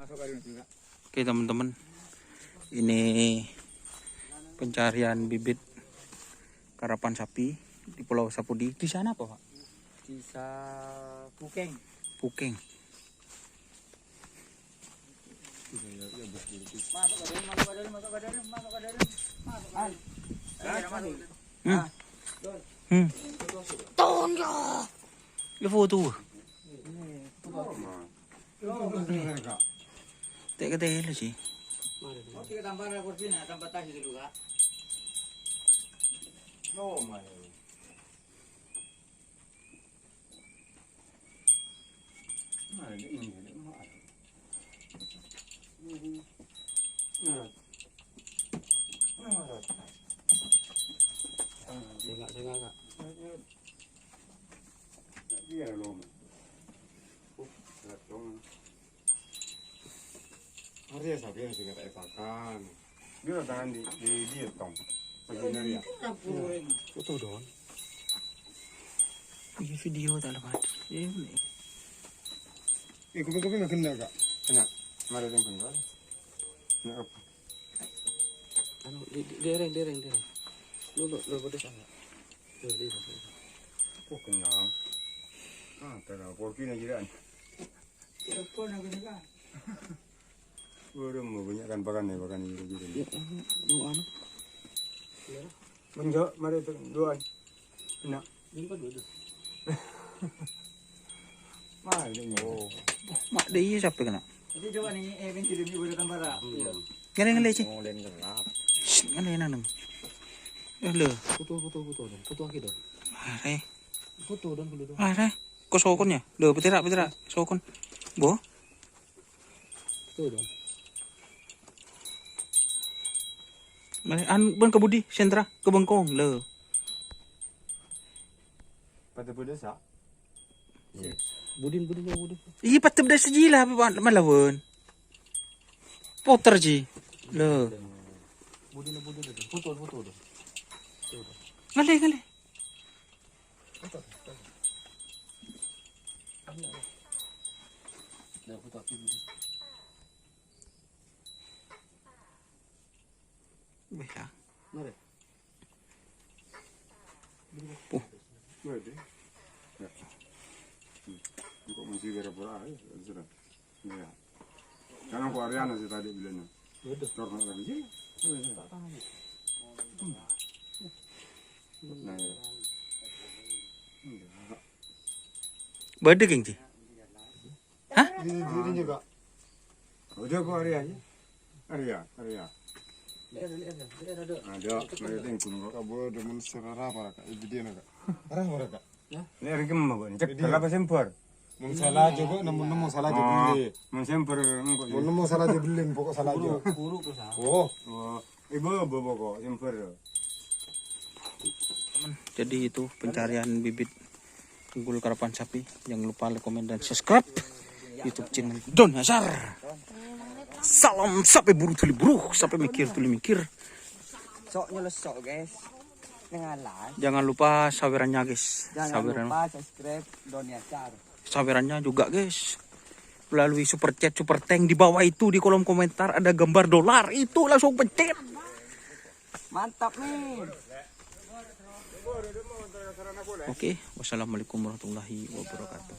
Oke teman-teman, ini pencarian bibit karapan sapi di Pulau Sapudi. Di sana apa Pak? Di Pukeng. Pukeng. Tonjo. Ya foto. Tak kata lah sih. Kita tambah kursi na, tambah tahi dulu kak. No, man. Dengar kak. Dia lom. Hari ya sapi yang juga tak evakan. Dia tangan di dia tong. Sebenarnya. Foto dong. Ini video tak lepas. Ini. Kopi nggak kena kak? Kena. Mari yang kena. Kena apa? Anu, dereng. Lu boleh sana. Dereng. Oh kena. Terang kopi nak jiran. Telepon aku ni kak. Udah mau banyakkan pakan ini gitu. Anu. Menjauh, mari dua. Kena. Ini kan dua. Mana ini? Oh. Mak dia siapa kena? Jadi coba nih, benci demi boleh tambah lah. Ngale sih. Mau len gelap. Ngale nang. Le. Foto dong. Foto akhir dong. Are. Foto dong dulu dong. Are. Kau sokon ya? Le petira. Sokon. Bo. Foto dong. Ban ke Budi sentra ke Bengkong le. Pada pedas ah? Budin. Iya patut dah sejilah malawan. Poter ji. Le. Budin. Foto dong. Ngale. Dah foto akhir dulu. Baiklah. Mari. Mari. Ya. Kok mesti berapa ya? Sudah. Ya. Karena aku Ariana sih tadi bilangnya. Betul. Normal lagi sih. Tak tahu. Nah, ya. Bade geng ji. Hah? Ini juga. Udah kok Arianya? Aria. Ada. Ada, mari tengkun kok. Kabo demen serara apa kak? Ibu dia nak. Arah mana kak? Ini hari kemana Pak? Cek kalau sempur. Mun salah juga, namun salah juga beli. Mun sempur Mun salah juga beli, pokok salah juga. Guru ke sana. Oh, ibu pokok sempur. Jadi itu pencarian bibit unggul karapan sapi. Jangan lupa like, komen, dan subscribe YouTube channel Don Hazar. Salam sampai buru tuli buru, sampai mikir tuli mikir. Sok nyelesok guys. Dengan like. Jangan lupa sawerannya guys. Jangan lupa subscribe Don Hazar. Sawerannya juga guys. Melalui super chat, super tank di bawah itu di kolom komentar ada gambar dolar. Itu langsung pencet. Mantap nih. Oke, wassalamualaikum warahmatullahi wabarakatuh.